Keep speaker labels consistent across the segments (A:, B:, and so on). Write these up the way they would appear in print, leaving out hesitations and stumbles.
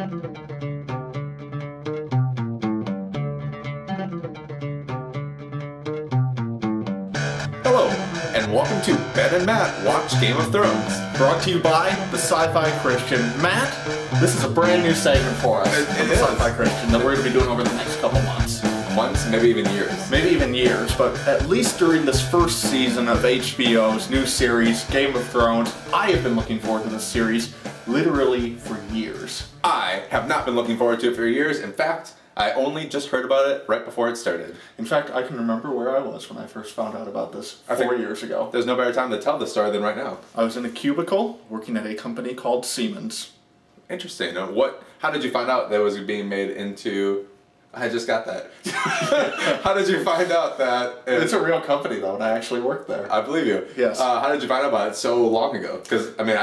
A: Hello, and welcome to Ben and Matt Watch Game of Thrones, brought to you by the Sci-Fi Christian. Matt, this is a brand new segment for us on the Sci-Fi Christian that we're going to be doing over the next couple months.
B: Months, maybe even years.
A: Maybe even years, but at least during this first season of HBO's new series, Game of Thrones, I have been looking forward to this series literally for years.
B: I have not been looking forward to it for years. In fact, I only just heard about it right before it started.
A: In fact, I can remember where I was when I first found out about this 4 years ago.
B: There's no better time to tell the story than right now.
A: I was in a cubicle working at a company called Siemens.
B: Interesting. How did you find out that it was being made into... I just got that. How did you find out that...
A: It's a real company, though, and I actually worked there.
B: I believe you.
A: Yes.
B: How did you find out about it so long ago? Because, I mean,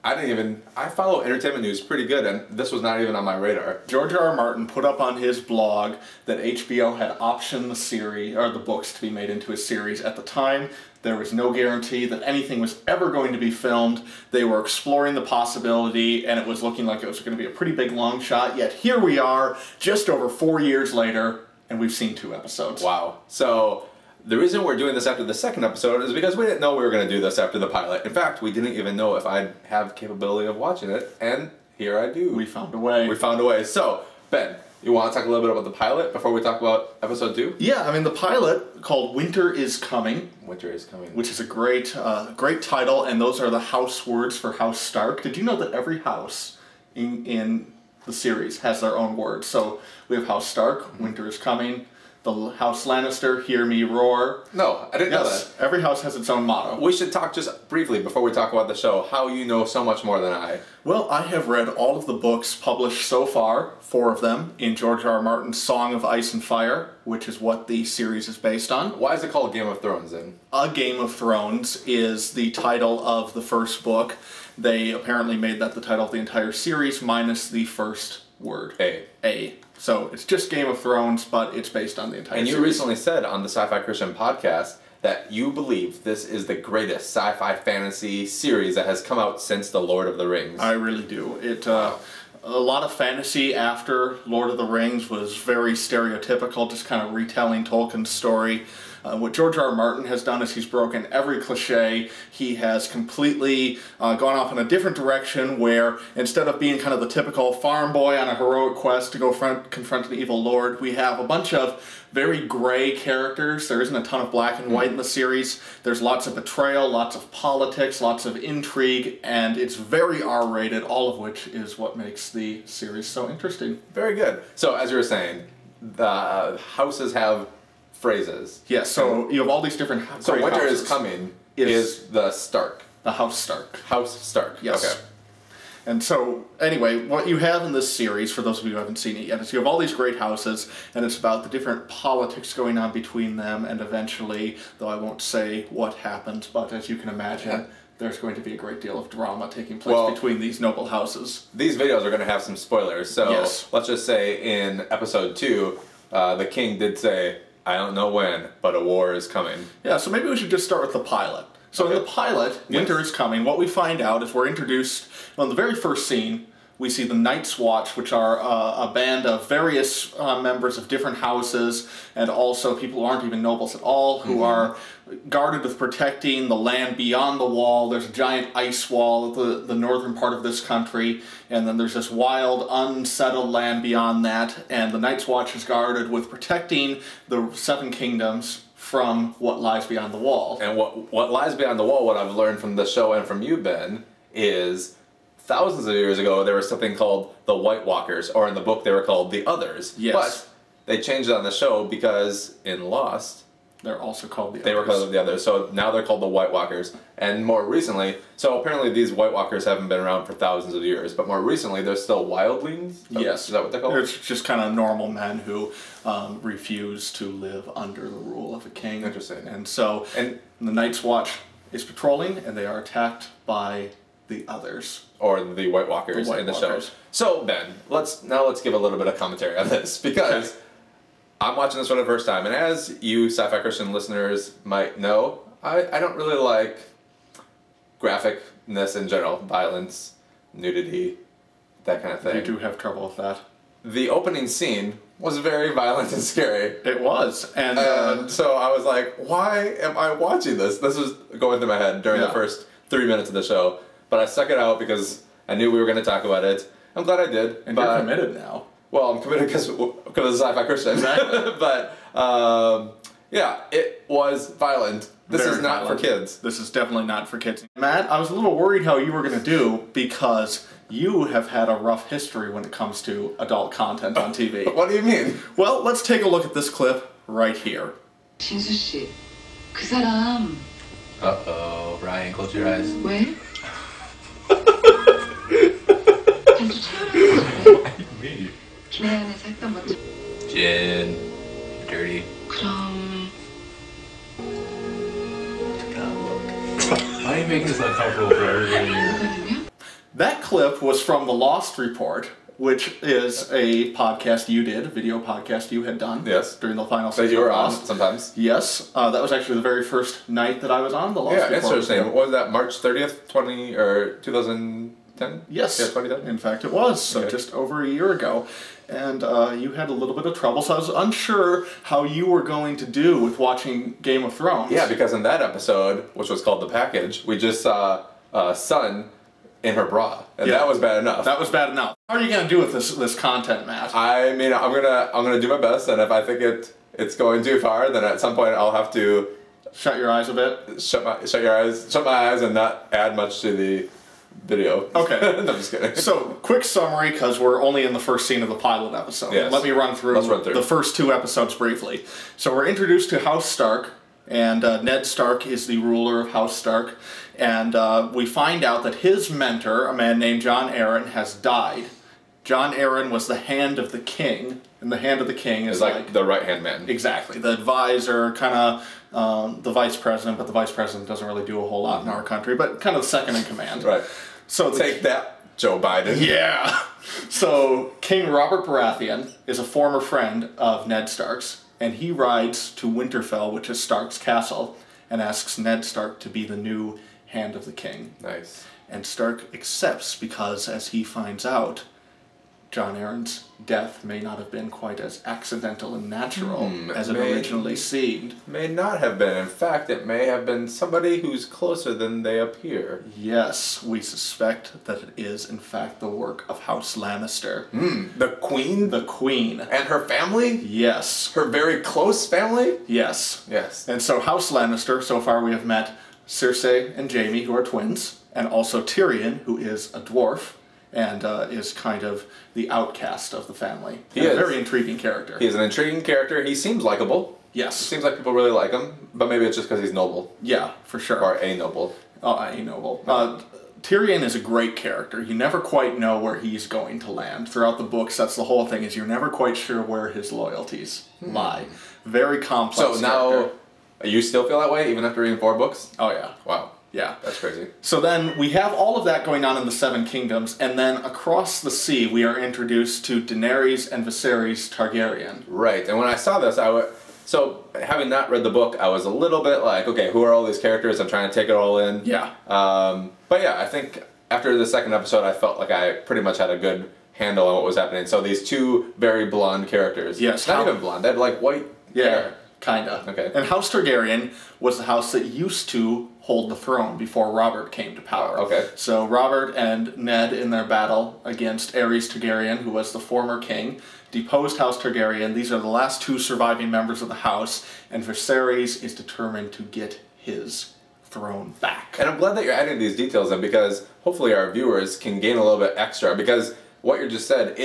B: I follow entertainment news pretty good, and this was not even on my radar.
A: George R. R. Martin put up on his blog that HBO had optioned the series, or the books, to be made into a series. At the time, there was no guarantee that anything was ever going to be filmed. They were exploring the possibility, and it was looking like it was going to be a pretty big long shot. Yet here we are, just over 4 years later, and we've seen 2 episodes.
B: Wow. So the reason we're doing this after the second episode is because we didn't know we were going to do this after the pilot. In fact, we didn't even know if I'd have capability of watching it, and here I do.
A: We found a way.
B: We found a way. So, Ben, you want to talk a little bit about the pilot before we talk about episode 2?
A: Yeah, I mean, the pilot, called Winter is Coming.
B: Winter is Coming.
A: Which is a great title, and those are the house words for House Stark. Did you know that every house in the series has their own words? So we have House Stark, Winter is Coming. The House Lannister, Hear Me Roar.
B: No, I didn't know that.
A: Every house has its own motto.
B: We should talk just briefly before we talk about the show, how you know so much more than I.
A: Well, I have read all of the books published so far, 4 of them, in George R. R. Martin's Song of Ice and Fire, which is what the series is based on.
B: Why is it called Game of Thrones then?
A: A Game of Thrones is the title of the first book. They apparently made that the title of the entire series, minus the first word. A. So it's just Game of Thrones, but it's based on the entire series.
B: And you recently said on the Sci-Fi Christian podcast that you believe this is the greatest sci-fi fantasy series that has come out since The Lord of the Rings.
A: I really do. A lot of fantasy after Lord of the Rings was very stereotypical, just kind of retelling Tolkien's story. What George R. R. Martin has done is he's broken every cliche. He has completely gone off in a different direction where instead of being kind of the typical farm boy on a heroic quest to go confront an evil lord, we have a bunch of very gray characters. There isn't a ton of black and white in the series. There's lots of betrayal, lots of politics, lots of intrigue, and it's very R-rated, all of which is what makes the series so interesting.
B: Very good. So as you were saying, the houses have phrases.
A: Yes, so you have all these different
B: So Winter
A: houses.
B: is Coming is the Stark.
A: The House Stark.
B: House Stark.
A: Yes.
B: Okay.
A: And so, anyway, what you have in this series, for those of you who haven't seen it yet, is you have all these great houses, and it's about the different politics going on between them, and eventually, though I won't say what happens, but as you can imagine, there's going to be a great deal of drama taking place between these noble houses.
B: These videos are going to have some spoilers, so let's just say in episode 2, the king did say, I don't know when, but a war is coming.
A: Yeah, so maybe we should just start with the pilot. So in the pilot, Winter is Coming, what we find out is we're introduced, well, in the very first scene, we see the Night's Watch, which are a band of various members of different houses, and also people who aren't even nobles at all, who are guarded with protecting the land beyond the wall. There's a giant ice wall at the northern part of this country, and then there's this wild, unsettled land beyond that, and the Night's Watch is guarded with protecting the 7 kingdoms from what lies beyond the wall.
B: And what lies beyond the wall, what I've learned from the show and from you, Ben, is thousands of years ago there was something called the White Walkers, or in the book they were called the Others.
A: Yes.
B: But they changed it on the show because in Lost,
A: they're also called the Others.
B: They were called the Others, so now they're called the White Walkers. And more recently, so apparently these White Walkers haven't been around for thousands of years, but more recently they're still wildlings?
A: Yes.
B: Is that what they're called?
A: They're just kind of normal men who refuse to live under the rule of a king.
B: Interesting.
A: And so the Night's Watch is patrolling, and they are attacked by the Others.
B: Or the White Walkers in the show. So, Ben, let's give a little bit of commentary on this, because I'm watching this for the first time, and as you Sci-Fi Christian listeners might know, I don't really like graphicness in general, violence, nudity, that kind of thing.
A: You do have trouble with that.
B: The opening scene was very violent and scary.
A: It was.
B: And so I was like, why am I watching this? This was going through my head during the first 3 minutes of the show. But I stuck it out because I knew we were going to talk about it. I'm glad I did.
A: And you're committed now.
B: Well, I'm committed because of Sci-Fi Christian.
A: Exactly.
B: But, yeah, it was violent. This is not for kids.
A: This is definitely not for kids. Matt, I was a little worried how you were going to do because you have had a rough history when it comes to adult content on TV.
B: What do you mean?
A: Well, let's take a look at this clip right here.
C: 진수 씨, 그 사람.
D: Uh-oh, Ryan, close your eyes.
C: 왜? 진수 촬영했는데 기내 안에서 했던 것처럼.
D: Jen, dirty.
C: 그럼
D: Why are you making this uncomfortable for everybody here?
C: 뭐거든요?
A: That clip was from The Lost Report, which is a podcast you did, a video podcast you had done.
B: Yes.
A: During the final season.
B: That you were
A: of
B: on
A: Lost.
B: Sometimes.
A: Yes. That was actually the very first night that I was on The Lost Report.
B: Yeah, interesting. What was that, March 30th, 2010?
A: Yes.
B: Yeah, 2010?
A: In fact, it was. So just over a year ago. And you had a little bit of trouble, so I was unsure how you were going to do with watching Game of Thrones.
B: Yeah, because in that episode, which was called The Package, we just saw Sun in her bra, and that was bad enough.
A: That was bad enough. How are you going to do with this content, Matt?
B: I mean, I'm gonna do my best, and if I think it's going too far, then at some point I'll have to
A: shut your eyes a bit.
B: Shut my eyes, and not add much to the video.
A: Okay.
B: No, I'm just kidding.
A: So, quick summary, because we're only in the first scene of the pilot episode.
B: Yes.
A: Let me run through the first 2 episodes briefly. So we're introduced to House Stark, and Ned Stark is the ruler of House Stark, and we find out that his mentor, a man named Jon Arryn, has died. Jon Arryn was the Hand of the King, and the Hand of the King is like
B: the right-hand man.
A: Exactly. The advisor, kind of the vice president, but the vice president doesn't really do a whole lot in our country, but kind of second in command.
B: Right.
A: So
B: take that, Joe Biden.
A: Yeah. So King Robert Baratheon is a former friend of Ned Stark's, and he rides to Winterfell, which is Stark's castle, and asks Ned Stark to be the new Hand of the King.
B: Nice.
A: And Stark accepts because, as he finds out, Jon Arryn's death may not have been quite as accidental and natural as it originally seemed.
B: May not have been. In fact, it may have been somebody who's closer than they appear.
A: Yes, we suspect that it is, in fact, the work of House Lannister.
B: The Queen?
A: The Queen.
B: And her family?
A: Yes.
B: Her very close family?
A: Yes.
B: Yes.
A: And so House Lannister, so far we have met Cersei and Jaime, who are twins, and also Tyrion, who is a dwarf, and is kind of the outcast of the family.
B: He is.
A: A very intriguing character.
B: He is an intriguing character. He seems likable.
A: Yes.
B: It seems like people really like him, but maybe it's just because he's noble.
A: Yeah, for sure.
B: Or a noble.
A: Oh, a noble. Tyrion is a great character. You never quite know where he's going to land. Throughout the books, that's the whole thing, is you're never quite sure where his loyalties lie. Very complex
B: So now,
A: character.
B: You still feel that way, even after reading 4 books?
A: Oh, yeah.
B: Wow.
A: Yeah.
B: That's crazy.
A: So then we have all of that going on in the Seven Kingdoms, and then across the sea we are introduced to Daenerys and Viserys Targaryen.
B: Right, and when I saw this, so having not read the book, I was a little bit like, okay, who are all these characters? I'm trying to take it all in.
A: Yeah.
B: But yeah, I think after the second episode, I felt like I pretty much had a good handle on what was happening. So these 2 very blonde characters.
A: Yes.
B: Not even blonde, they had like white hair.
A: Kinda.
B: Okay.
A: And House Targaryen was the house that used to hold the throne before Robert came to power.
B: Okay.
A: So Robert and Ned, in their battle against Aerys Targaryen, who was the former king, deposed House Targaryen. These are the last 2 surviving members of the house, and Viserys is determined to get his throne back.
B: And I'm glad that you're adding these details in, because hopefully our viewers can gain a little bit extra, because what you just said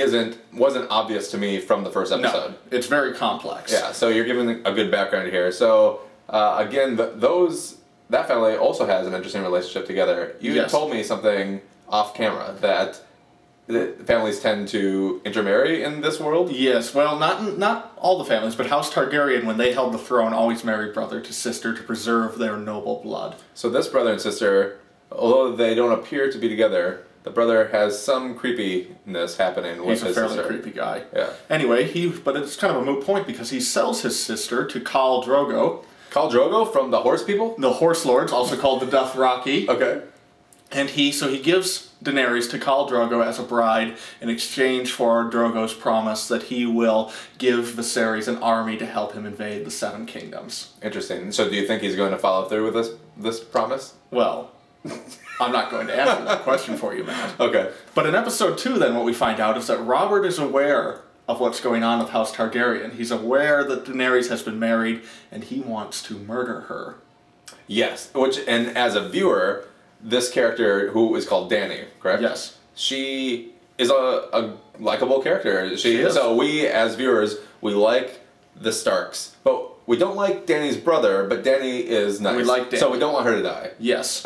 B: wasn't obvious to me from the first episode.
A: No, it's very complex.
B: Yeah, so you're giving a good background here. So again, that family also has an interesting relationship together. You told me something off camera that the families tend to intermarry in this world?
A: Yes, well, not all the families, but House Targaryen, when they held the throne, always married brother to sister to preserve their noble blood.
B: So this brother and sister, although they don't appear to be together, the brother has some creepiness happening with his sister.
A: He's a fairly creepy guy.
B: Yeah.
A: Anyway, but it's kind of a moot point because he sells his sister to Khal Drogo.
B: Khal Drogo from the Horse People?
A: The Horse Lords, also called the Dothraki.
B: Okay.
A: And he gives Daenerys to Khal Drogo as a bride in exchange for Drogo's promise that he will give Viserys an army to help him invade the Seven Kingdoms.
B: Interesting. So do you think he's going to follow through with this promise?
A: Well, I'm not going to answer that question for you, Matt.
B: Okay.
A: But in episode 2, then, what we find out is that Robert is aware of what's going on with House Targaryen. He's aware that Daenerys has been married, and he wants to murder her.
B: Yes. And as a viewer, this character, who is called Dany, correct?
A: Yes.
B: She is a likable character.
A: She is.
B: So we, as viewers, we like the Starks. But we don't like Dany's brother, but Dany is nice.
A: We like Dany.
B: So we don't want her to die.
A: Yes.